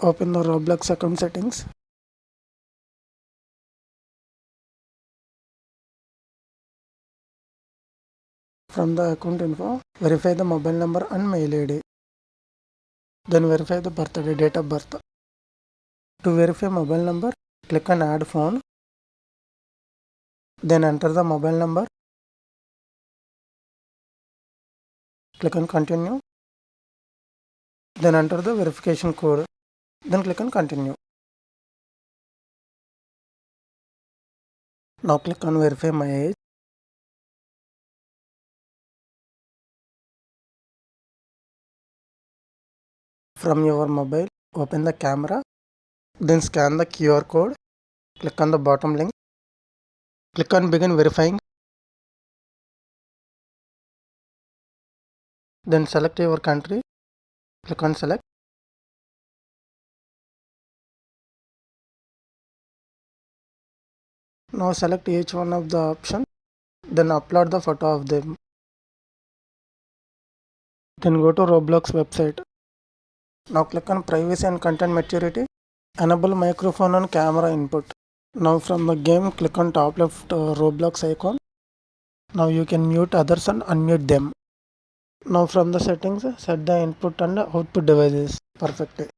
Open the Roblox account settings. From the account info, verify the mobile number and mail ID. Then verify the birthday, date of birth. To verify mobile number, click on add phone. Then enter the mobile number. Click on continue. Then enter the verification code. Then click on continue. Now click on verify my age. From your mobile, open the camera. Then scan the QR code. Click on the bottom link. Click on begin verifying. Then select your country. Click on select. Now select each one of the options. Then upload the photo of them. Then go to Roblox website. Now click on privacy and content maturity. Enable microphone and camera input. Now from the game, click on top left Roblox icon. Now you can mute others and unmute them. Now from the settings, set the input and output devices perfectly.